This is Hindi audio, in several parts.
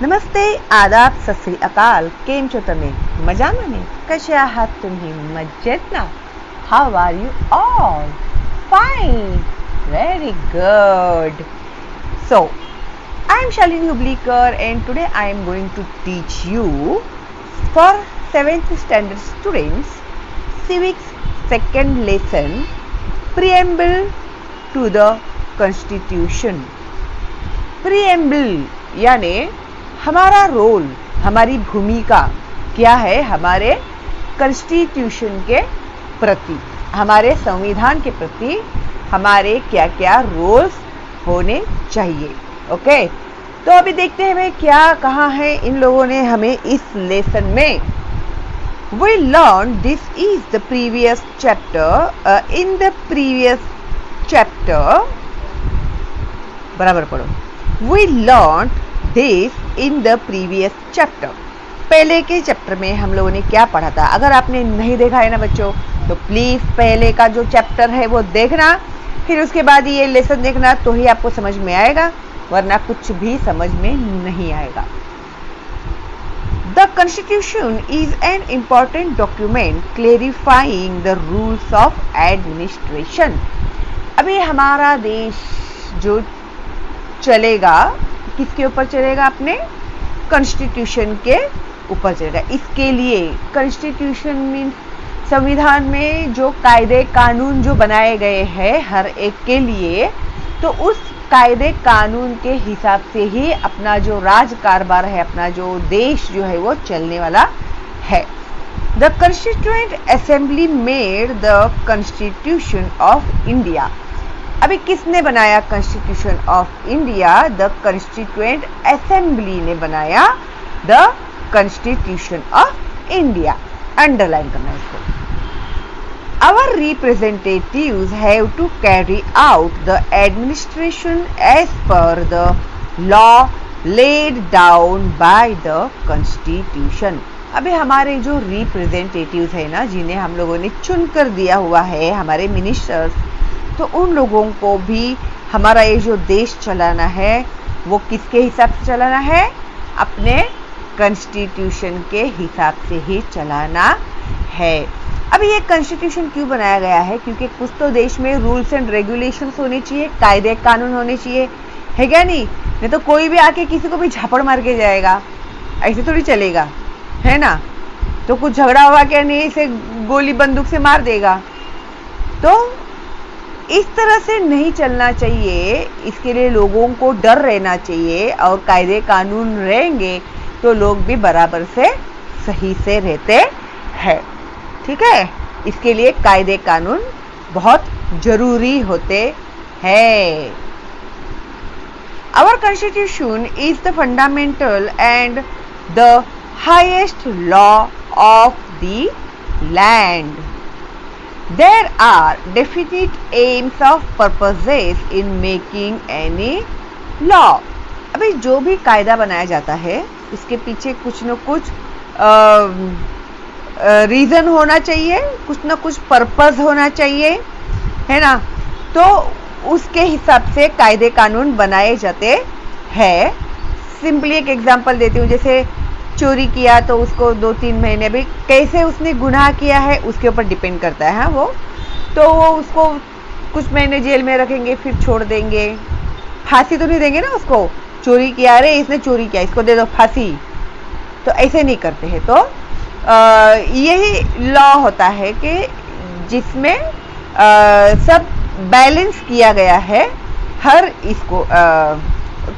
नमस्ते, आदाब, सत श्री अकाल. केम છો તમે? મજામાં ને? कसे आहात तुम्ही? मजेत ना? How are you all? Fine. Very good. So, I am Shalini Hublikar and today I am going to teach you for 7th standard students civics second lesson preamble to the constitution. Preamble यानी हमारा रोल, हमारी भूमिका क्या है हमारे कॉन्स्टिट्यूशन के प्रति, हमारे संविधान के प्रति हमारे क्या क्या रोल्स होने चाहिए. ओके, तो अभी देखते हैं भाई क्या कहा है इन लोगों ने हमें इस लेसन में. We learn this is the previous chapter. In the previous chapter, बराबर पढ़ो. We learn this in the previous chapter. पहले के चैप्टर में हम लोगों ने क्या पढ़ा था? अगर आपने नहीं देखा है ना बच्चों, तो प्लीज पहले का जो चैप्टर है वो देखना, फिर उसके बाद ये लेसन देखना, तो ही आपको समझ में आएगा, वरना कुछ भी समझ में नहीं आएगा. The constitution is an important document clarifying the rules of administration. अभी हमारा देश जो चलेगा किसके ऊपर चलेगा? अपने कॉन्स्टिट्यूशन के ऊपर चलेगा. इसके लिए कॉन्स्टिट्यूशन मीन्स संविधान में जो कायदे कानून जो बनाए गए हैं हर एक के लिए, तो उस कायदे कानून के हिसाब से ही अपना जो राज कारभार है, अपना जो देश जो है वो चलने वाला है. The constituent assembly made the constitution of India. अभी किसने बनाया constitution of India? The constituent assembly ने बनाया the constitution of India. Underline करना इसको. Our representatives have to carry out the administration as per the law laid down by the constitution. अभी हमारे जो रिप्रेजेंटेटिव्स है ना, जिन्हें हम लोगों ने चुनकर दिया हुआ है, हमारे मिनिस्टर्स, तो उन लोगों को भी हमारा ये जो देश चलाना है वो किसके हिसाब से चलाना है? अपने कॉन्स्टिट्यूशन के हिसाब से ही चलाना है. अभी ये कॉन्स्टिट्यूशन क्यों बनाया गया है? क्योंकि कुछ तो देश में रूल्स एंड रेगुलेशंस होने चाहिए, कायदे कानून होने चाहिए, है क्या? नहीं तो कोई भी आके किसी को भी झापड़ मार के जाएगा, ऐसे थोड़ी चलेगा, है ना? तो कुछ झगड़ा हुआ क्या नहीं, इसे गोली बंदूक से मार देगा. तो इस तरह से नहीं चलना चाहिए. इसके लिए लोगों को डर रहना चाहिए, और कायदे कानून रहेंगे तो लोग भी बराबर से सही से रहते हैं. ठीक है, इसके लिए कायदे कानून बहुत जरूरी होते हैं. Our constitution is the fundamental and the highest law of the land. There are definite aims of purposes in making any law. अभी जो भी कायदा बनाया जाता है उसके पीछे कुछ न कुछ रीजन होना चाहिए, कुछ न कुछ पर्पस होना चाहिए, है ना? तो उसके हिसाब से कायदे कानून बनाए जाते हैं. सिंपली एक एग्जांपल देती हूँ. जैसे चोरी किया तो उसको 2-3 महीने, भी कैसे उसने गुनाह किया है उसके ऊपर डिपेंड करता है. हाँ, वो तो वो उसको कुछ महीने जेल में रखेंगे, फिर छोड़ देंगे. फांसी तो नहीं देंगे ना उसको. चोरी किया, अरे इसने चोरी किया, इसको दे दो फांसी, तो ऐसे नहीं करते हैं. तो यही लॉ होता है कि जिसमें सब बैलेंस किया गया है. हर इसको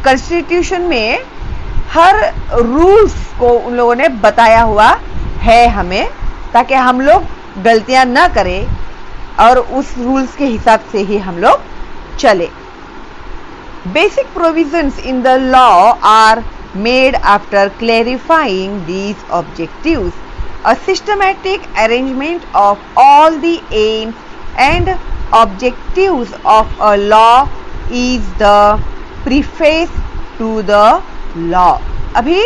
कॉन्स्टिट्यूशन में हर रूल्स को उन लोगों ने बताया हुआ है हमें, ताकि हम लोग गलतियां ना करें और उस रूल्स के हिसाब से ही हम लोग चले. Basic provisions in the law are made after clarifying these objectives. A systematic arrangement of all the aims and objectives of a law is the preface to the law. अभी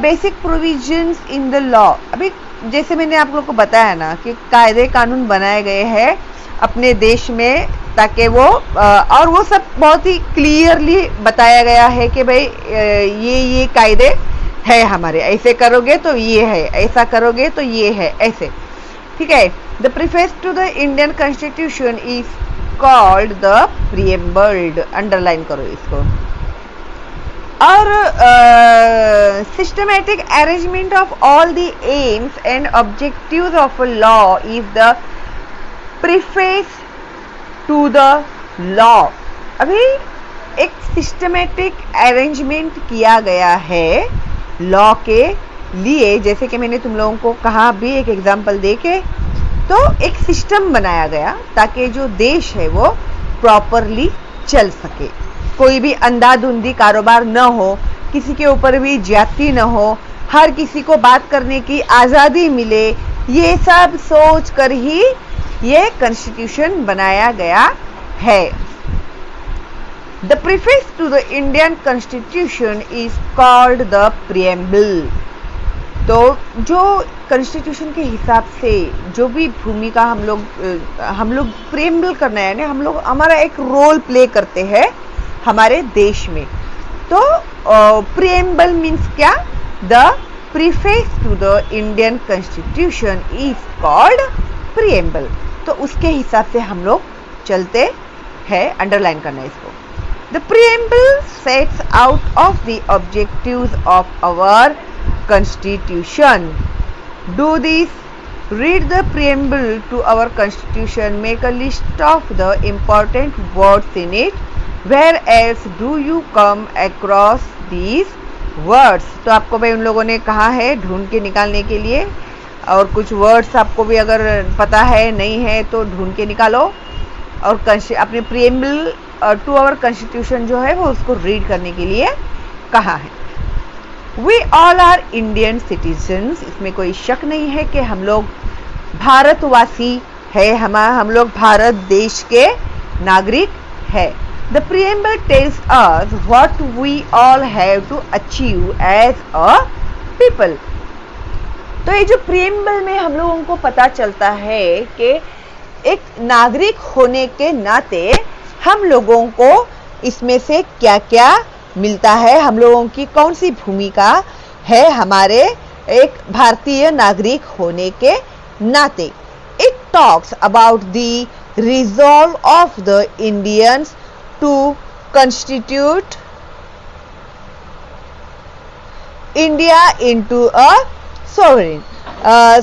basic provisions in the law, अभी जैसे मैंने आप लोग को बताया ना कि कायदे कानून बनाए गए हैं अपने देश में, ताकि वो और वो सब बहुत ही क्लियरली बताया गया है कि भाई ये कायदे है हमारे, ऐसे करोगे तो ये है, ऐसा करोगे तो ये है, ऐसे, ठीक है। The preface to the Indian constitution is called the preamble, underline करो इसको। और systematic arrangement of all the aims and objectives of a law is the preface to the law. अभी एक सिस्टमैटिक अरेंजमेंट किया गया है लॉ के लिए, जैसे कि मैंने तुम लोगों को कहा भी एक एग्जांपल देके, तो एक सिस्टम बनाया गया ताकि जो देश है वो प्रॉपरली चल सके, कोई भी अंधाधुंधी कारोबार न हो, किसी के ऊपर भी ज्यादती न हो, हर किसी को बात करने की आज़ादी मिले, ये सब सोच कर ही ये कॉन्स्टिट्यूशन बनाया गया है। The preface to the Indian constitution is called the preamble. तो जो कॉन्स्टिट्यूशन के हिसाब से जो भी भूमिका हम लोग प्रीएम्बल करना है ना, हम लोग हमारा एक रोल प्ले करते हैं हमारे देश में। तो प्रीएम्बल मीन्स क्या? The preface to the Indian constitution is called preamble. तो उसके हिसाब से हम लोग चलते हैं, अंडरलाइन करना है इसको। The preamble sets out of the objectives of our Constitution. Do this. Read the preamble to our Constitution. Make a list of the important words in it. Where else do you come across these words? तो आपको भाई उन लोगों ने कहा है ढूंढ के निकालने के लिए, और कुछ वर्ड्स आपको भी अगर पता है नहीं है तो ढूंढ के निकालो, और अपने प्रीएम्बल टू आवर कॉन्स्टिट्यूशन जो है वो उसको रीड करने के लिए कहा है। We all are Indian citizens. इसमें कोई शक नहीं है कि हम लोग भारतवासी है, हम लोग भारत देश के नागरिक है। The preamble tells us what we all have to achieve as a people. तो ये जो प्रीएम्बल में हम लोगों को पता चलता है कि एक नागरिक होने के नाते हम लोगों को इसमें से क्या क्या मिलता है, हम लोगों की कौन सी भूमिका है हमारे एक भारतीय नागरिक होने के नाते। It talks about the resolve of the Indians to constitute India into a sovereign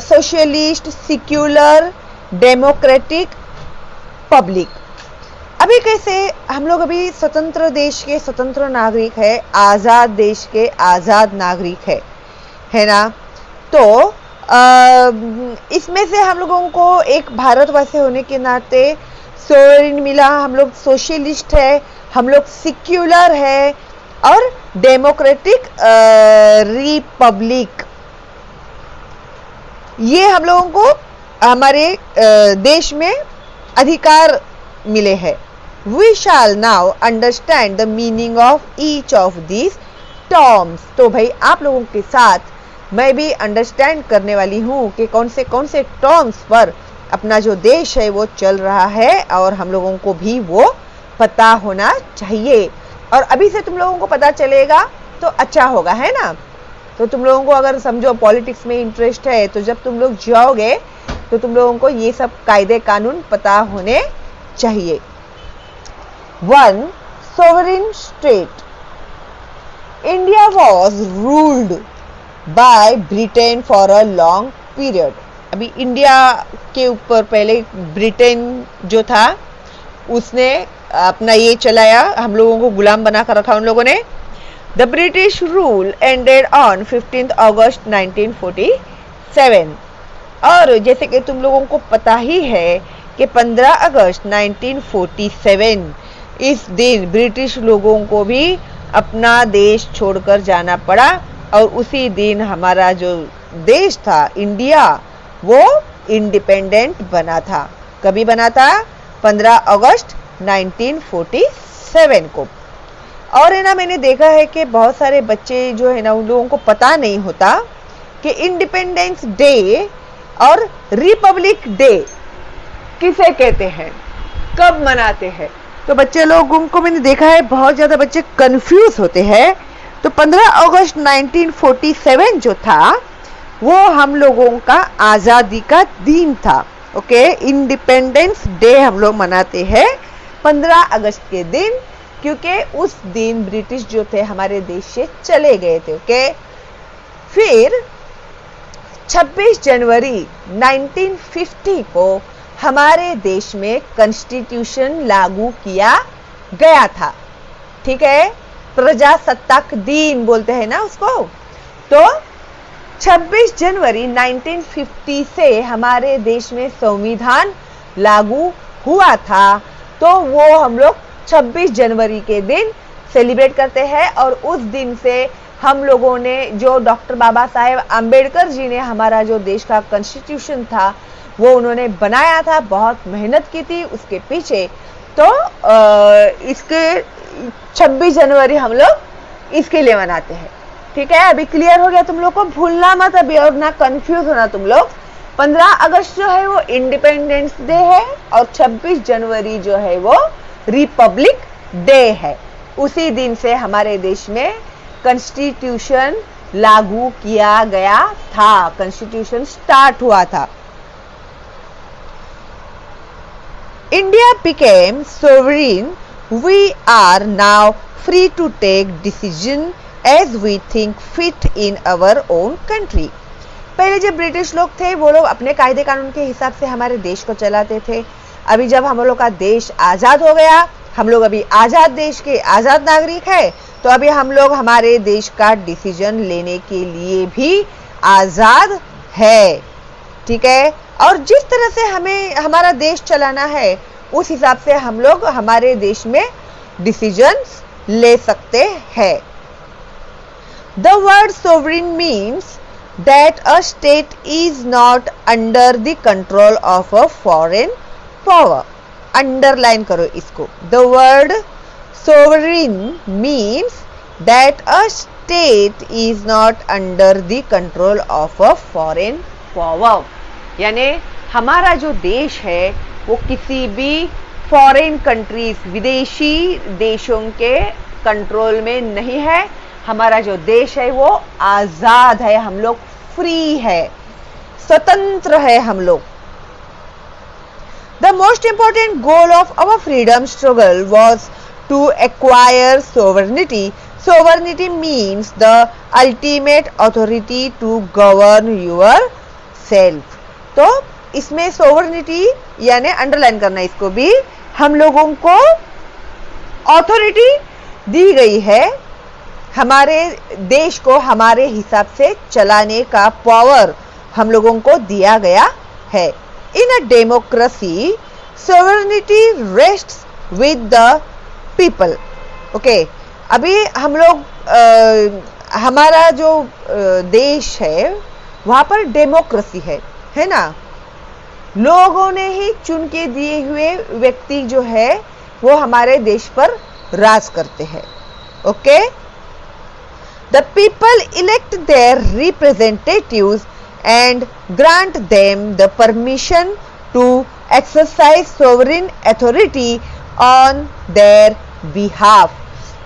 socialist secular democratic public. अभी कैसे हम लोग अभी स्वतंत्र देश के स्वतंत्र नागरिक है, आज़ाद देश के आज़ाद नागरिक है ना। तो इसमें से हम लोगों को एक भारतवासी होने के नाते सोवरेन मिला, हम लोग सोशलिस्ट है, हम लोग सेक्युलर है, और डेमोक्रेटिक रिपब्लिक, ये हम लोगों को हमारे देश में अधिकार मिले हैं। We shall now understand the meaning of each of these terms. तो भाई आप लोगों के साथ मैं भी अंडरस्टैंड करने वाली हूँ कि कौन से टर्म्स पर अपना जो देश है वो चल रहा है, और हम लोगों को भी वो पता होना चाहिए। और अभी से तुम लोगों को पता चलेगा तो अच्छा होगा, है ना। तो तुम लोगों को अगर समझो पॉलिटिक्स में इंटरेस्ट है, तो जब तुम लोग जाओगे तो तुम लोगों को ये सब कायदे कानून पता होने चाहिए। 1. Sovereign state. India was ruled by Britain for a long period. अभी इंडिया के ऊपर पहले ब्रिटेन जो था उसने अपना ये चलाया, हम लोगों को गुलाम बना कर रखा उन लोगों ने। The British rule ended on 15th August 1947. और जैसे कि तुम लोगों को पता ही है कि 15 अगस्त 1947 इस दिन ब्रिटिश लोगों को भी अपना देश छोड़कर जाना पड़ा, और उसी दिन हमारा जो देश था इंडिया वो इंडिपेंडेंट बना था। कभी बना था? 15 अगस्त 1947 को। और है ना, मैंने देखा है कि बहुत सारे बच्चे जो है ना उन लोगों को पता नहीं होता कि इंडिपेंडेंस डे और रिपब्लिक डे किसे कहते हैं, कब मनाते हैं। तो बच्चे लोगों को मैंने देखा है बहुत ज्यादा बच्चे कंफ्यूज होते हैं। तो 15 अगस्त 1947 जो था वो हम लोगों का आजादी का दिन था। ओके, इंडिपेंडेंस डे हम लोग मनाते हैं 15 अगस्त के दिन, क्योंकि उस दिन ब्रिटिश जो थे हमारे देश से चले गए थे। ओके, फिर 26 जनवरी 1950 को हमारे देश में कॉन्स्टिट्यूशन लागू किया गया था। ठीक है, प्रजासत्ताक दिन बोलते हैं ना उसको। तो 26 जनवरी 1950 से हमारे देश में संविधान लागू हुआ था, तो वो हम लोग 26 जनवरी के दिन सेलिब्रेट करते हैं। और उस दिन से हम लोगों ने जो डॉक्टर बाबा साहेब आम्बेडकर जी ने हमारा जो देश का कॉन्स्टिट्यूशन था वो उन्होंने बनाया था, बहुत मेहनत की थी उसके पीछे। तो इसके 26 जनवरी हम लोग इसके लिए मनाते हैं। ठीक है, अभी क्लियर हो गया तुम लोग को, भूलना मत अभी और ना कंफ्यूज होना तुम लोग। 15 अगस्त जो है वो इंडिपेंडेंस डे है और 26 जनवरी जो है वो रिपब्लिक डे है। उसी दिन से हमारे देश में कॉन्स्टिट्यूशन लागू किया गया था, कॉन्स्टिट्यूशन स्टार्ट हुआ था। India became sovereign. We are now free to take decision as we think fit in our own country. पहले जब ब्रिटिश लोग थे वो लोग अपने कायदे कानून के हिसाब से हमारे देश को चलाते थे। अभी जब हम लोग का देश आजाद हो गया, हम लोग अभी आजाद देश के आजाद नागरिक है, तो अभी हम लोग हमारे देश का डिसीजन लेने के लिए भी आजाद है। ठीक है, और जिस तरह से हमें हमारा देश चलाना है उस हिसाब से हम लोग हमारे देश में डिसीजंस ले सकते हैं। The word sovereign means that a state is not under the control of a foreign power. Underline करो इसको। The word sovereign means that a state is not under the control of a foreign power. यानी हमारा जो देश है वो किसी भी फॉरेन कंट्रीज, विदेशी देशों के कंट्रोल में नहीं है। हमारा जो देश है वो आजाद है, हम लोग फ्री है, स्वतंत्र है हम लोग। The most important goal of our freedom struggle was to acquire sovereignty. Sovereignty means the ultimate authority to govern yourself. तो इसमें सोवरेनिटी यानी अंडरलाइन करना इसको भी, हम लोगों को अथॉरिटी दी गई है, हमारे देश को हमारे हिसाब से चलाने का पावर हम लोगों को दिया गया है। In a democracy sovereignty rests with the people. Okay, अभी हम लोग हमारा जो देश है वहां पर डेमोक्रेसी है ना, लोगों ने ही चुन के दिए हुए व्यक्ति जो है वो हमारे देश पर राज करते हैं। Okay, the people elect their representatives and grant them the permission to exercise sovereign authority on their behalf.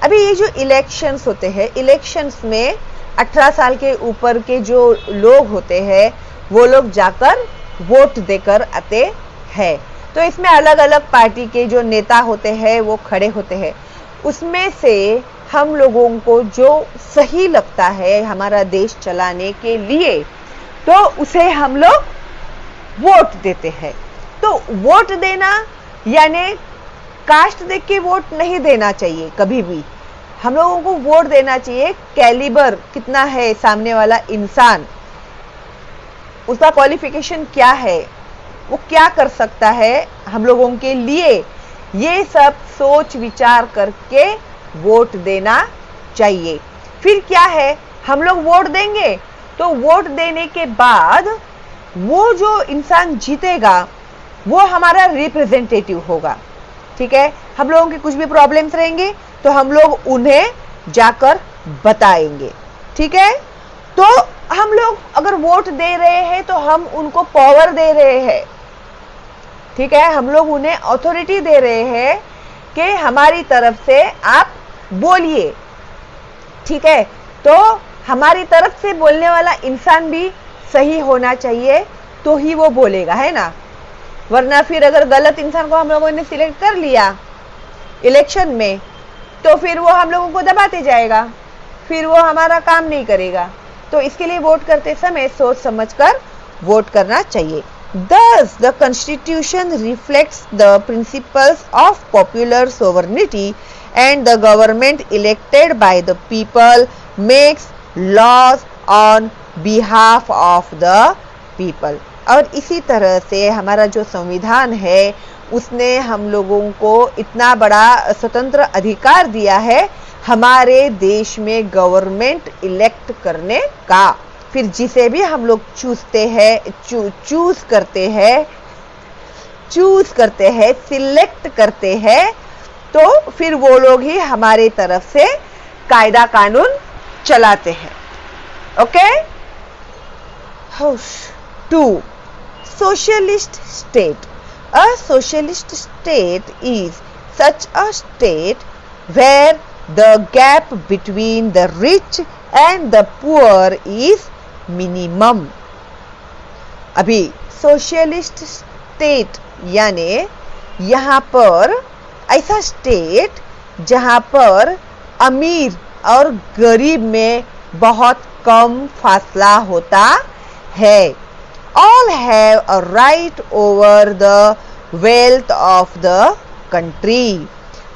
अभी ये जो इलेक्शंस होते हैं, इलेक्शंस में 18 साल के ऊपर के जो लोग होते हैं वो लोग जाकर वोट देकर आते हैं। तो इसमें अलग अलग पार्टी के जो नेता होते हैं वो खड़े होते हैं, उसमें से हम लोगों को जो सही लगता है हमारा देश चलाने के लिए तो उसे हम लोग वोट देते हैं। तो वोट देना यानी कास्ट देख के वोट नहीं देना चाहिए कभी भी। हम लोगों को वोट देना चाहिए कैलिबर कितना है सामने वाला इंसान, उसका क्वालिफिकेशन क्या है, वो क्या कर सकता है हम लोगों के लिए, ये सब सोच विचार करके वोट देना चाहिए। फिर क्या है, हम लोग वोट देंगे तो वोट देने के बाद वो जो इंसान जीतेगा वो हमारा रिप्रेजेंटेटिव होगा। ठीक है, हम लोगों के कुछ भी प्रॉब्लम्स रहेंगे तो हम लोग उन्हें जाकर बताएंगे। ठीक है, तो हम लोग अगर वोट दे रहे हैं तो हम उनको पावर दे रहे हैं, ठीक है, हम लोग उन्हें अथॉरिटी दे रहे हैं कि हमारी तरफ से आप बोलिए, ठीक है। तो हमारी तरफ से बोलने वाला इंसान भी सही होना चाहिए तो ही वो बोलेगा, है ना। वरना फिर अगर गलत इंसान को हम लोगों ने सिलेक्ट कर लिया इलेक्शन में तो फिर वो हम लोगों को दबाते जाएगा, फिर वो हमारा काम नहीं करेगा। तो इसके लिए वोट करते समय सोच समझकर वोट करना चाहिए। Thus, the Constitution reflects the principles of popular sovereignty and the government elected by the people makes laws on behalf of the people। और इसी तरह से हमारा जो संविधान है उसने हम लोगों को इतना बड़ा स्वतंत्र अधिकार दिया है हमारे देश में गवर्नमेंट इलेक्ट करने का। फिर जिसे भी हम लोग चूज करते हैं, सिलेक्ट करते हैं, तो फिर वो लोग ही हमारे तरफ से कायदा कानून चलाते हैं। Okay. 2. Socialist state। A socialist state is such a state where the gap between the rich and the poor is minimum। अभी सोशलिस्ट स्टेट यानी यहाँ पर ऐसा स्टेट जहाँ पर अमीर और गरीब में बहुत कम फासला होता है। All have a right over the wealth of the country।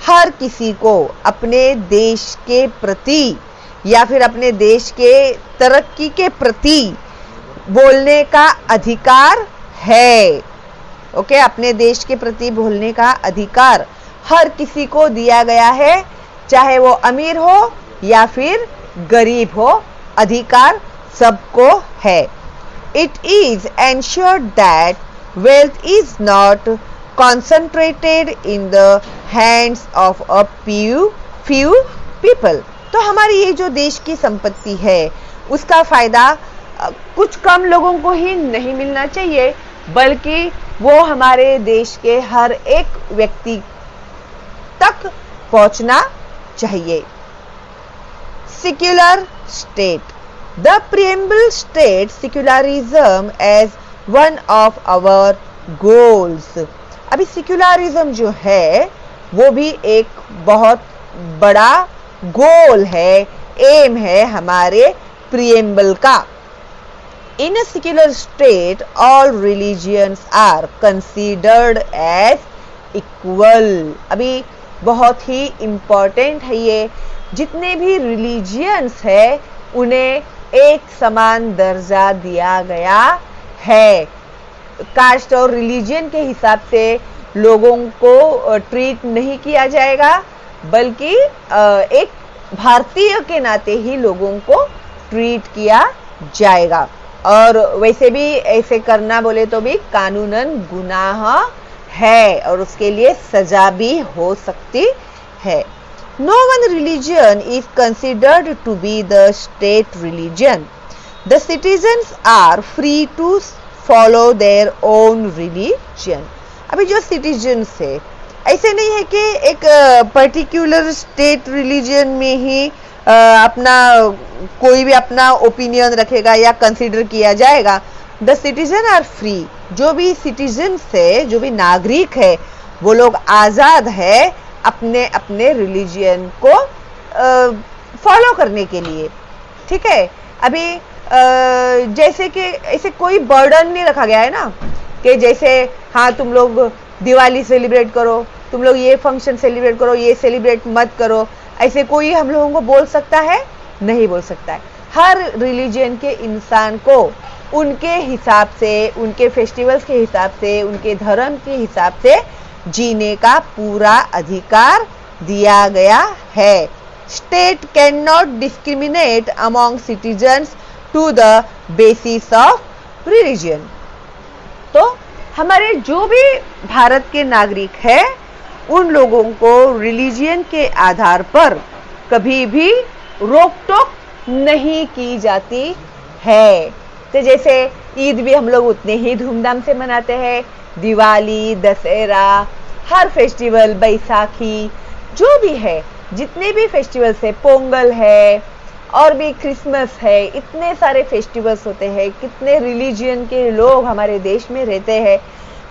हर किसी को अपने देश के प्रति या फिर अपने देश के तरक्की के प्रति बोलने का अधिकार है। ओके, अपने देश के प्रति बोलने का अधिकार हर किसी को दिया गया है, चाहे वो अमीर हो या फिर गरीब हो, अधिकार सबको है। It is ensured that wealth is not concentrated in the hands of a few people। तो हमारी ये जो देश की संपत्ति है उसका फायदा कुछ कम लोगों को ही नहीं मिलना चाहिए, बल्कि वो हमारे देश के हर एक व्यक्ति तक पहुंचना चाहिए। Secular state। The preamble states secularism as one of our goals। अभी सेक्युलरिज्म जो है वो भी एक बहुत बड़ा गोल है, एम है हमारे प्रिएम्बल का। In a secular state, all religions are considered as equal। अभी बहुत ही इम्पोर्टेंट है ये, जितने भी रिलीजियंस है उन्हें एक समान दर्जा दिया गया है। कास्ट और रिलीजन के हिसाब से लोगों को ट्रीट नहीं किया जाएगा, बल्कि एक भारतीय के नाते ही लोगों को ट्रीट किया जाएगा। और वैसे भी ऐसे करना बोले तो भी कानूनन गुनाह है और उसके लिए सजा भी हो सकती है। No one religion is considered to be the state religion। The citizens are free to follow their own religion। अभी जो citizens है ऐसे नहीं है कि एक पर्टिकुलर स्टेट रिलीजन में ही अपना कोई भी अपना ओपिनियन रखेगा या कंसिडर किया जाएगा। The citizen are free. जो भी सिटीजन्स है, जो भी नागरिक है, वो लोग आज़ाद है अपने अपने रिलीजन को फॉलो करने के लिए, ठीक है। अभी जैसे कि ऐसे कोई बर्डन नहीं रखा गया है ना, कि जैसे हाँ तुम लोग दिवाली सेलिब्रेट करो, तुम लोग ये फंक्शन सेलिब्रेट करो, ये सेलिब्रेट मत करो, ऐसे कोई हम लोगों को बोल सकता है? नहीं बोल सकता है। हर रिलीजन के इंसान को उनके हिसाब से, उनके फेस्टिवल्स के हिसाब से, उनके धर्म के हिसाब से जीने का पूरा अधिकार दिया गया है। State can not discriminate among citizens to the basis of religion. तो हमारे जो भी भारत के नागरिक हैं उन लोगों को रिलीजन के आधार पर कभी भी रोक टोक नहीं की जाती है। तो जैसे ईद भी हम लोग उतने ही धूमधाम से मनाते हैं, दिवाली, दशहरा, हर फेस्टिवल, बैसाखी, जो भी है, जितने भी फेस्टिवल्स है, पोंगल है और भी क्रिसमस है, इतने सारे फेस्टिवल्स होते हैं, कितने रिलीजियन के लोग हमारे देश में रहते हैं,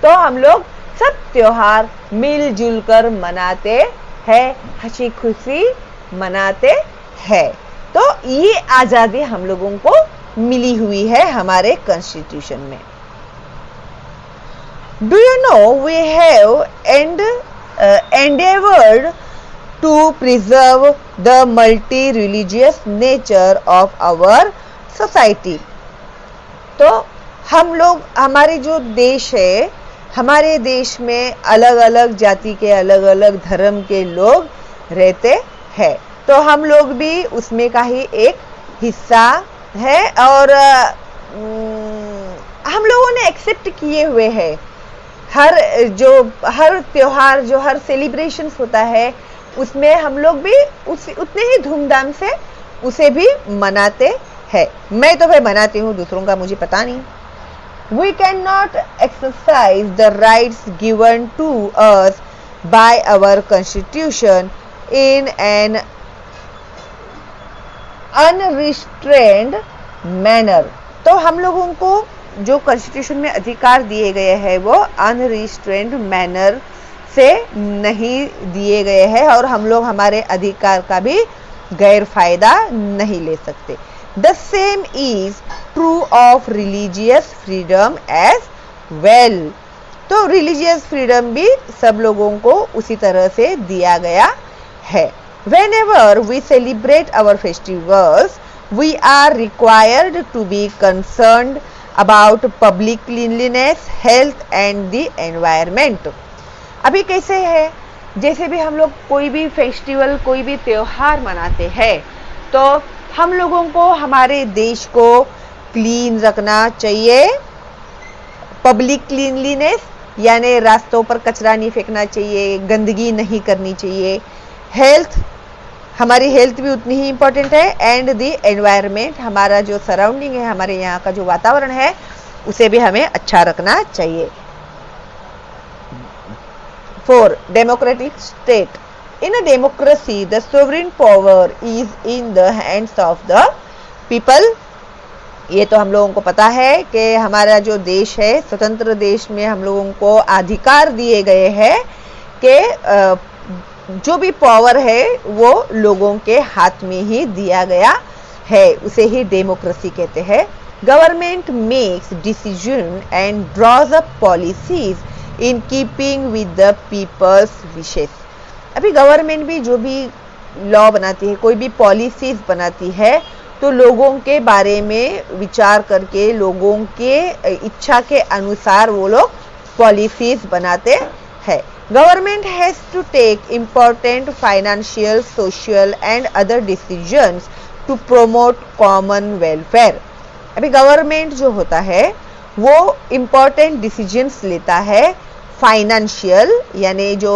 तो हम लोग सब त्योहार मिलजुल कर मनाते हैं, हंसी खुशी मनाते हैं। तो ये आजादी हम लोगों को मिली हुई है हमारे कॉन्स्टिट्यूशन में। Do you know we have endeavored to preserve the multi-religious nature of our society। तो हम लोग, हमारे जो देश है, हमारे देश में अलग अलग जाति के, अलग अलग धर्म के लोग रहते हैं, तो हम लोग भी उसमें का ही एक हिस्सा है और हम लोगों ने एक्सेप्ट किए हुए हैं। हर त्योहार, जो हर सेलिब्रेशन होता है, उसमें हम लोग भी उतने ही धूमधाम से उसे भी मनाते हैं। मैं तो भाई मनाती हूँ, दूसरों का मुझे पता नहीं। We cannot exercise the rights given to us by our constitution in an unrestrained manner। तो हम लोगों को जो कॉन्स्टिट्यूशन में अधिकार दिए गए हैं वो अनरिस्ट्रेंड मैनर से नहीं दिए गए हैं और हम लोग हमारे अधिकार का भी गैर फायदा नहीं ले सकते। The same is true of religious freedom as well. तो रिलीजियस फ्रीडम भी सब लोगों को उसी तरह से दिया गया है। Whenever we celebrate our festivals, we are required to be concerned about public cleanliness, health and the environment। अभी कैसे है, जैसे भी हम लोग कोई भी फेस्टिवल, कोई भी त्योहार मनाते हैं, तो हम लोगों को हमारे देश को क्लीन रखना चाहिए। पब्लिक क्लीनलीनेस यानी रास्तों पर कचरा नहीं फेंकना चाहिए, गंदगी नहीं करनी चाहिए। हेल्थ, हमारी हेल्थ भी उतनी ही इम्पोर्टेंट है। एंड द एनवायरनमेंट, हमारा जो सराउंडिंग है, हमारे यहाँ का जो वातावरण है, उसे भी हमें अच्छा रखना चाहिए। 4. Democratic state। In a democracy, the sovereign power is in the hands of the people। ये तो हम लोगों को पता है कि हमारा जो देश है, स्वतंत्र देश में हम लोगों को अधिकार दिए गए हैं कि जो भी पावर है वो लोगों के हाथ में ही दिया गया है, उसे ही डेमोक्रेसी कहते हैं। Government makes decision and draws up policies in keeping with the people's wishes. अभी गवर्नमेंट भी जो भी लॉ बनाती है, कोई भी पॉलिसीज बनाती है, तो लोगों के बारे में विचार करके, लोगों के इच्छा के अनुसार वो लोग पॉलिसीज बनाते हैं। Government has to take important financial, social and other decisions to promote common welfare। अभी गवर्नमेंट जो होता है वो important decisions लेता है, फाइनेंशियल यानी जो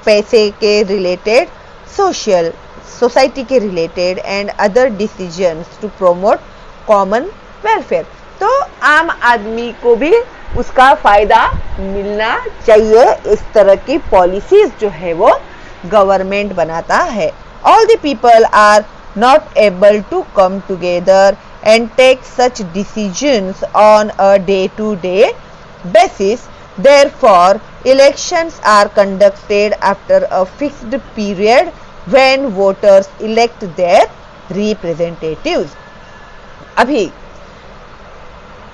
पैसे के रिलेटेड, सोशल सोसाइटी के related and other decisions to promote common welfare. तो आम आदमी को भी उसका फायदा मिलना चाहिए। इस तरह की पॉलिसीज जो है वो गवर्नमेंट बनाता है। All the people are not able to come together and take such decisions on a day to day basis, therefore elections are conducted after a fixed period when voters elect their representatives. अभी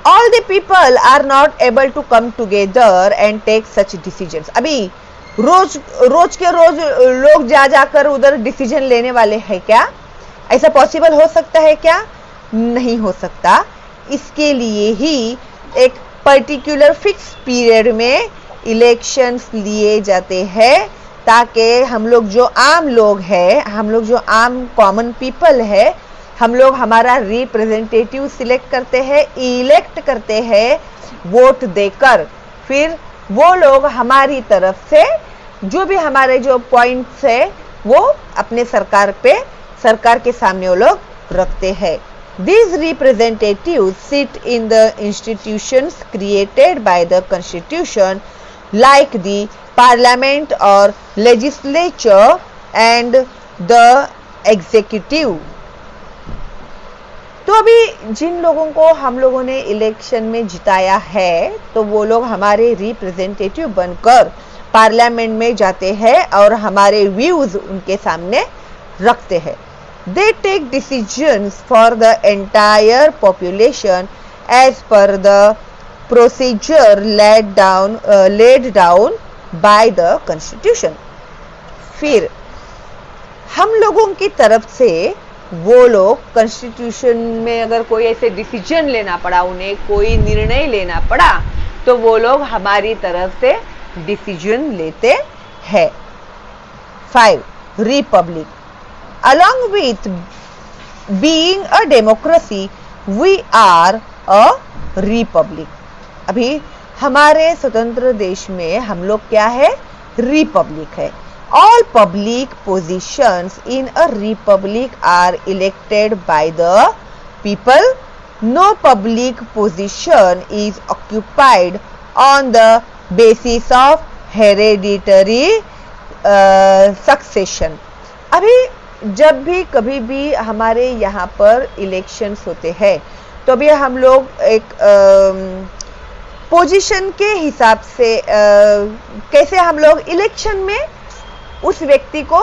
all the people are not able to come together and take such decisions। अभी रोज के रोज लोग जाकर उधर डिसीजन लेने वाले हैं क्या? ऐसा पॉसिबल हो सकता है क्या? नहीं हो सकता। इसके लिए ही एक पर्टिकुलर फिक्स पीरियड में इलेक्शंस लिए जाते हैं, ताकि हम लोग जो आम लोग हैं, हम लोग जो आम कॉमन पीपल है, हम लोग हमारा रिप्रेजेंटेटिव सिलेक्ट करते हैं, इलेक्ट करते हैं वोट देकर। फिर वो लोग हमारी तरफ से जो भी हमारे जो पॉइंट्स है वो अपने सरकार के सामने वो लोग रखते हैं। These representatives sit in the institutions created by the Constitution, like the Parliament or Legislature and the Executive. तो अभी जिन लोगों को हम लोगों ने इलेक्शन में जिताया है, तो वो लोग हमारे रिप्रेजेंटेटिव बनकर पार्लियामेंट में जाते हैं और हमारे व्यूज उनके सामने रखते हैं. They take decisions for the entire population as per the procedure laid down by the Constitution. फिर हम लोगों की तरफ से वो लोग कॉन्स्टिट्यूशन में अगर कोई ऐसे डिसीजन लेना पड़ा, उन्हें कोई निर्णय लेना पड़ा, तो वो लोग हमारी तरफ से डिसीजन लेते हैं. 5. Republic. Along with being a democracy, we are a republic. अभी हमारे स्वतंत्र देश में हम लोग क्या है? रिपब्लिक है. All public positions in a republic are elected by the people. No public position is occupied on the basis of hereditary succession. अभी जब भी कभी भी हमारे यहाँ पर इलेक्शंस होते हैं, तो अभी हम लोग एक पोजीशन के हिसाब से कैसे हम लोग इलेक्शन में उस व्यक्ति को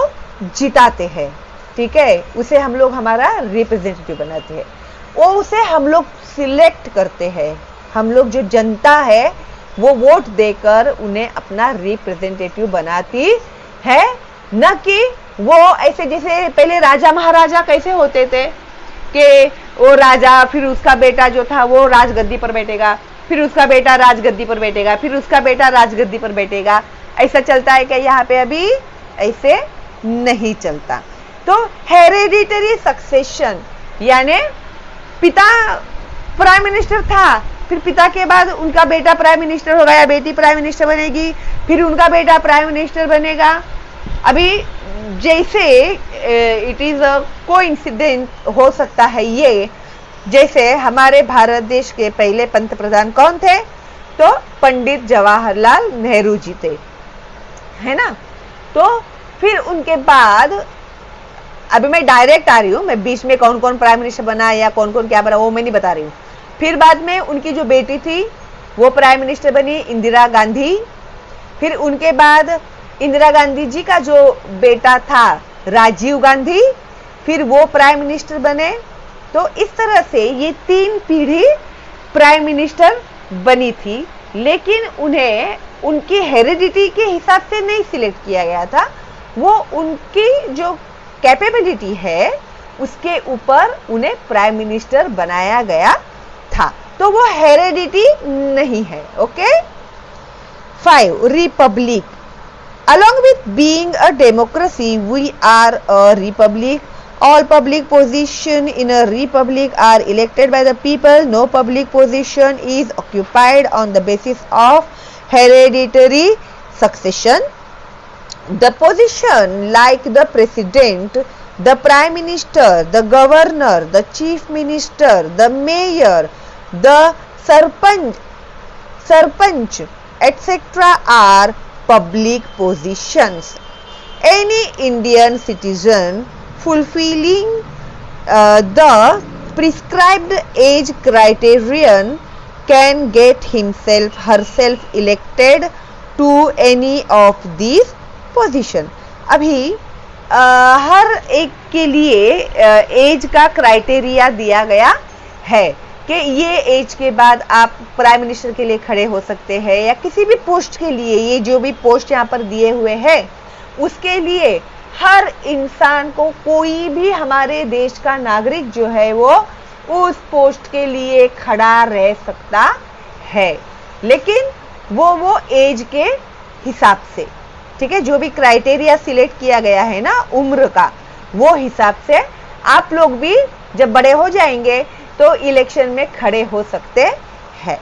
जिताते हैं, ठीक है, उसे हम लोग हमारा रिप्रेजेंटेटिव बनाते हैं. वो उसे हम लोग सिलेक्ट करते हैं. हम लोग जो जनता है वो वोट देकर उन्हें अपना रिप्रेजेंटेटिव बनाती है, न कि वो ऐसे जैसे पहले राजा महाराजा कैसे होते थे कि वो राजा, फिर उसका बेटा जो था वो राजगद्दी पर बैठेगा, फिर उसका बेटा राजगद्दी पर बैठेगा, फिर उसका बेटा राजगद्दी पर बैठेगा. ऐसा चलता है क्या यहाँ पे? अभी ऐसे नहीं चलता. तो हेरेडिटरी सक्सेशन यानी पिता प्राइम मिनिस्टर था, फिर पिता के बाद उनका बेटा प्राइम मिनिस्टर होगा या बेटी प्राइम मिनिस्टर बनेगी, फिर उनका बेटा प्राइम मिनिस्टर बनेगा. अभी जैसे इट इज अ कोइंसिडेंट हो सकता है ये, जैसे हमारे भारत देश के पहले पंत प्रधान कौन थे? तो पंडित जवाहरलाल नेहरू जी थे, है ना. तो फिर उनके बाद, अभी मैं डायरेक्ट आ रही हूँ, मैं बीच में कौन कौन प्राइम मिनिस्टर बना या कौन कौन क्या बना वो मैं नहीं बता रही हूँ. फिर बाद में उनकी जो बेटी थी वो प्राइम मिनिस्टर बनी, इंदिरा गांधी. फिर उनके बाद इंदिरा गांधी जी का जो बेटा था राजीव गांधी, फिर वो प्राइम मिनिस्टर बने. तो इस तरह से ये 3 पीढ़ी प्राइम मिनिस्टर बनी थी, लेकिन उन्हें उनकी हेरिडिटी के हिसाब से नहीं सिलेक्ट किया गया था. वो उनकी जो कैपेबिलिटी है उसके ऊपर उन्हें प्राइम मिनिस्टर बनाया गया था. तो वो हेरिडिटी नहीं है. Okay. 5. Republic. Along with being a democracy, we are a republic. All public position in a republic are elected by the people. No public position is occupied on the basis of hereditary succession. The position like the president, the prime minister, the governor, the chief minister, the mayor, the sarpanch, etc. are public positions. Any Indian citizen fulfilling the prescribed age criterion can get herself elected to any of these position. अभी हर एक के लिए एज का क्राइटेरिया दिया गया है कि ये एज के बाद आप प्राइम मिनिस्टर के लिए खड़े हो सकते हैं या किसी भी पोस्ट के लिए. ये जो भी पोस्ट यहाँ पर दिए हुए हैं उसके लिए हर इंसान को, कोई भी हमारे देश का नागरिक जो है वो उस पोस्ट के लिए खड़ा रह सकता है, लेकिन वो एज के हिसाब से, ठीक है. जो भी क्राइटेरिया सिलेक्ट किया गया है ना उम्र का, वो हिसाब से आप लोग भी जब बड़े हो जाएंगे तो इलेक्शन में खड़े हो सकते हैं.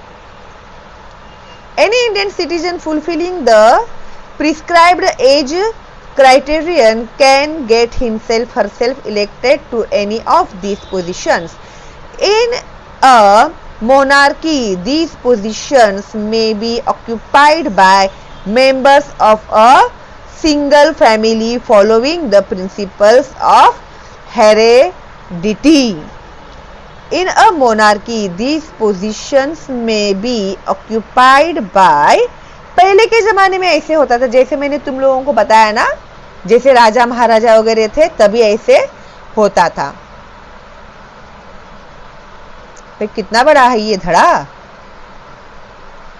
Any Indian citizen fulfilling the prescribed age criterion can get herself elected to any of these positions. In a monarchy, these positions may be occupied by members of a single family following the principles of heredity. In a monarchy, these positions may be occupied by, पहले के जमाने में ऐसे होता था, जैसे मैंने तुम लोगों को बताया ना, जैसे राजा महाराजा वगैरह थे तभी ऐसे होता था। भाई कितना बड़ा है ये धड़ा,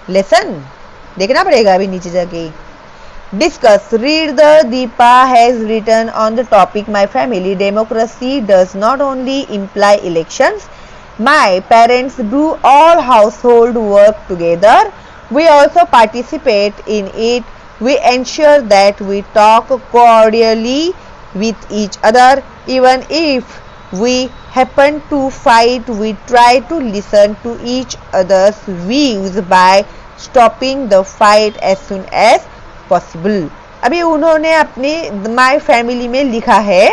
लेसन देखना पड़ेगा अभी नीचे जाके। Discuss, read the Deepa has written on the topic my family democracy does not only imply elections, my parents do all household work together, we also participate in it, we ensure that we talk cordially with each other. Even if we happen to fight, we try to listen to each other's views by stopping the fight as soon as possible. अभी उन्होंने अपनी माई फैमिली में लिखा है,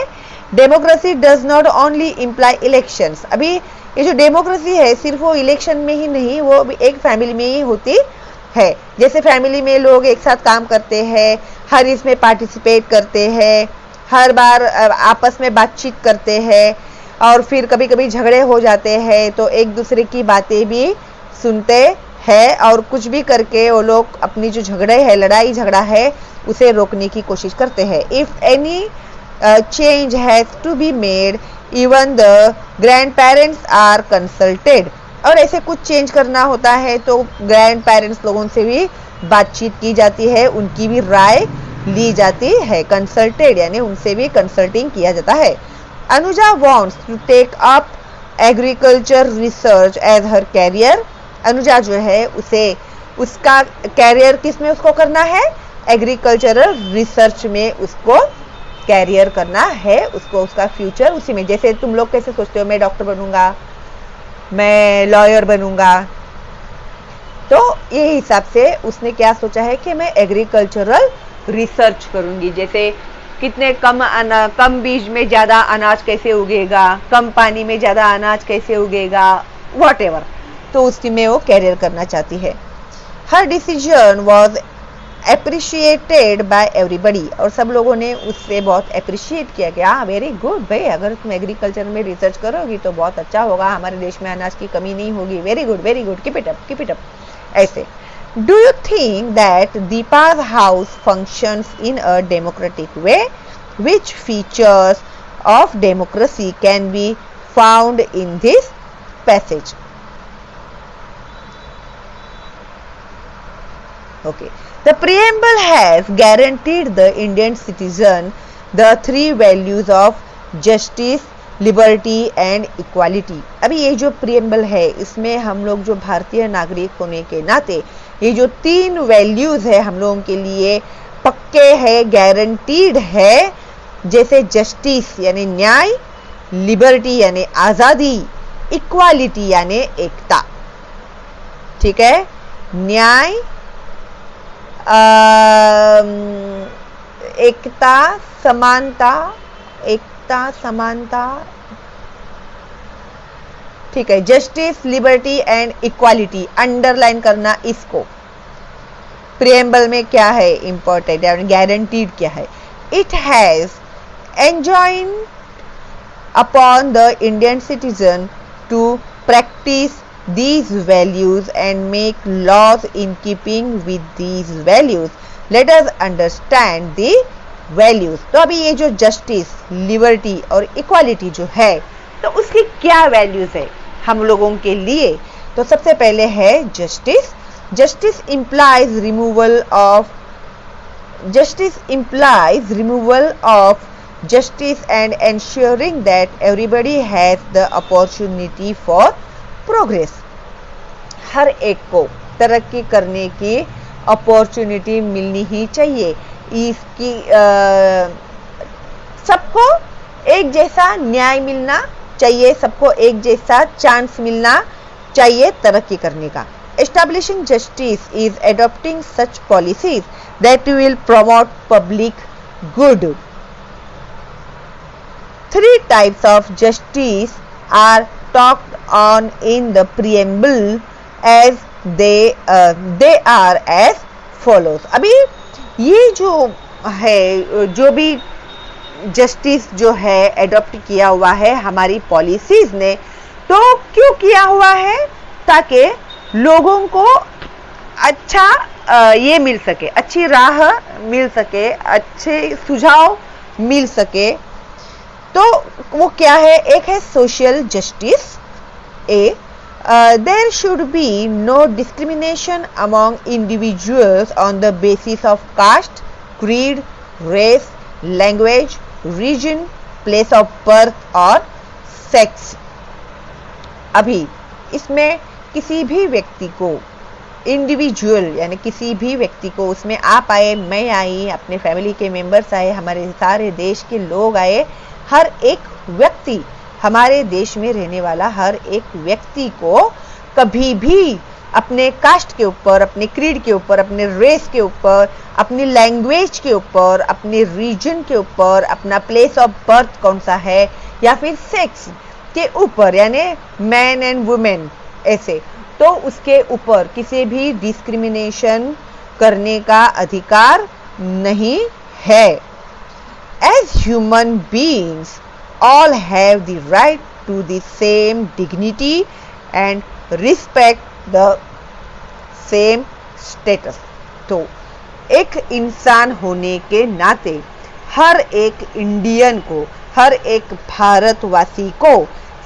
democracy does not only imply elections. अभी ये जो डेमोक्रेसी है सिर्फ वो इलेक्शन में ही नहीं, वो एक फैमिली में ही होती है। जैसे फैमिली में लोग एक साथ काम करते हैं, हर इसमें पार्टिसिपेट करते हैं, हर बार आपस में बातचीत करते हैं, और फिर कभी कभी झगड़े हो जाते हैं तो एक दूसरे की बातें भी सुनते हैं, और कुछ भी करके वो लोग अपनी जो झगड़े है, लड़ाई झगड़ा है, उसे रोकने की कोशिश करते हैं। If any change has to be made, even the grandparents are consulted. और ऐसे कुछ चेंज करना होता है तो ग्रैंड पेरेंट्स लोगों से भी बातचीत की जाती है, उनकी भी राय ली जाती है। कंसल्टेड यानी उनसे भी कंसल्टिंग किया जाता है। Anuja wants to take up agriculture research as her career. Anuja जो है उसे उसका कैरियर किस में उसको करना है, एग्रीकल्चरल रिसर्च में उसको कैरियर करना है, उसको उसका फ्यूचर उसी में। जैसे तुम लोग कैसे सोचते हो मैं डॉक्टर बनूंगा, मैं लॉयर बनूंगा, तो ये हिसाब से उसने क्या सोचा है कि मैं एग्रीकल्चरल रिसर्च करूंगी। जैसे कितने कम बीज में ज़्यादा अनाज कैसे उगेगा, कम पानी में ज़्यादा अनाज कैसे उगेगा, व्हाटएवर, तो उसकी में वो कैरियर करना चाहती है। हर decision was appreciated by everybody, और सब लोगों ने उससे बहुत अप्रिशिएट किया कि हाँ वेरी गुड भाई, अगर तुम एग्रीकल्चर में रिसर्च करोगी तो बहुत अच्छा होगा, हमारे देश में अनाज की कमी नहीं होगी, very good, keep it up ऐसे। Do you think that Deepa's house functions in a democratic way? Which features of democracy can be found in this passage? Okay. The preamble has guaranteed the Indian citizen the three values of justice, liberty and equality. अभी ये जो preamble है इसमें हम लोग जो भारतीय नागरिक होने के नाते ये जो तीन वैल्यूज है हम लोगों के लिए पक्के है, गारंटीड है, जैसे जस्टिस यानी न्याय, लिबर्टी यानी आज़ादी, इक्वालिटी यानी एकता। ठीक है, न्याय, एकता, समानता, ठीक है, justice, liberty and equality, underline करना इसको। प्रिएम्बल में क्या है इंपॉर्टेंट यानी गारंटीड क्या है? It has enjoined upon the Indian citizen to practise these values and make laws in keeping with these values. Let us understand the values. तो अभी ये जो justice, liberty और equality जो है तो उसकी क्या values है हम लोगों के लिए? तो सबसे पहले है justice. Justice implies removal of justice and ensuring that everybody has the opportunity for progress. हर एक को तरक्की करने की अपॉर्चुनिटी मिलनी ही चाहिए। इसकी सबको एक जैसा न्याय मिलना चाहिए, सबको एक जैसा चांस मिलना चाहिए तरक्की करने का। Establishing justice is adopting such policies that will promote public good. 3 types of justice are talked on in the preamble as they are as follows. अभी ये जो है, जो भी जस्टिस जो है एडॉप्ट किया हुआ है हमारी पॉलिसीज ने, तो क्यों किया हुआ है? ताकि लोगों को अच्छा ये मिल सके, अच्छी राह मिल सके, अच्छे सुझाव मिल सके। तो वो क्या है? एक है social justice. There should be no discrimination among individuals on the basis of caste, creed, race, language, region, place of birth और सेक्स। अभी इसमें किसी भी व्यक्ति को, इंडिविजुअल यानी किसी भी व्यक्ति को, उसमें आप आए, मैं आई, अपने फैमिली के मेंबर्स आए, हमारे सारे देश के लोग आए, हर एक व्यक्ति, हमारे देश में रहने वाला हर एक व्यक्ति को कभी भी अपने कास्ट के ऊपर, अपने क्रीड के ऊपर, अपने रेस के ऊपर, अपनी लैंग्वेज के ऊपर, अपने रीजन के ऊपर, अपना प्लेस ऑफ बर्थ कौन सा है, या फिर सेक्स के ऊपर, यानी मैन एंड वुमेन, ऐसे, तो उसके ऊपर किसी भी डिस्क्रिमिनेशन करने का अधिकार नहीं है। As human beings, all have the right to the same dignity and respect the same status. तो एक इंसान होने के नाते हर एक इंडियन को, हर एक भारतवासी को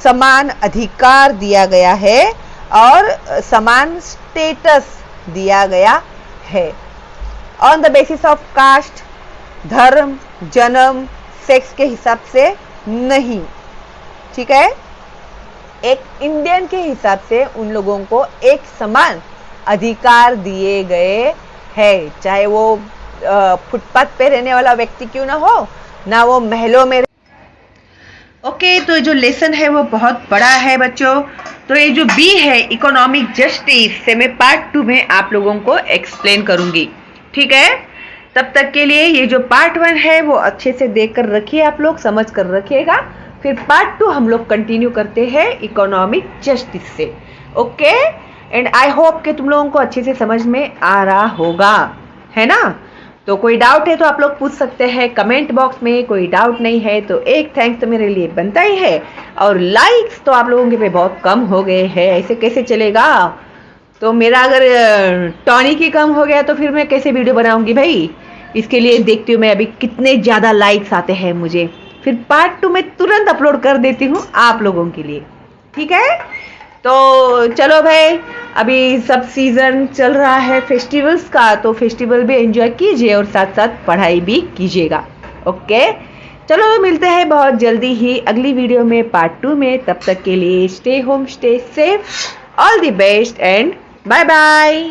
समान अधिकार दिया गया है और समान स्टेटस दिया गया है। On the basis of caste, धर्म, जन्म, सेक्स के हिसाब से नहीं, ठीक है? एक इंडियन के हिसाब से उन लोगों को एक समान अधिकार दिए गए हैं, चाहे वो फुटपाथ पे रहने वाला व्यक्ति क्यों ना हो, ना वो महलों में। ओके, तो जो लेसन है वो बहुत बड़ा है बच्चों। तो ये जो बी है इकोनॉमिक जस्टिस से मैं पार्ट 2 में आप लोगों को एक्सप्लेन करूंगी, ठीक है? तब तक के लिए ये जो पार्ट 1 है वो अच्छे से देख कर रखिए, आप लोग समझ कर रखिएगा। फिर पार्ट 2 हम लोग कंटिन्यू करते हैं इकोनॉमिक जस्टिस से। ओके, एंड आई होप कि तुम लोगों को अच्छे से समझ में आ रहा होगा, है ना? तो कोई डाउट है तो आप लोग पूछ सकते हैं कमेंट बॉक्स में, कोई डाउट नहीं है तो एक थैंक्स तो मेरे लिए बनता ही है। और लाइक्स तो आप लोगों के पे बहुत कम हो गए हैं, ऐसे कैसे चलेगा? तो मेरा अगर टॉनिक ही कम हो गया तो फिर मैं कैसे वीडियो बनाऊंगी भाई? इसके लिए देखती हूँ मैं अभी कितने ज़्यादा लाइक्स आते हैं मुझे, फिर पार्ट 2 में तुरंत अपलोड कर देती हूँ आप लोगों के लिए, ठीक है? तो चलो भाई, अभी सब सीजन चल रहा है फेस्टिवल्स का, तो फेस्टिवल भी एंजॉय कीजिए और साथ साथ पढ़ाई भी कीजिएगा। ओके, चलो मिलते हैं बहुत जल्दी ही अगली वीडियो में पार्ट 2 में। तब तक के लिए stay home, stay safe, all the best and bye bye.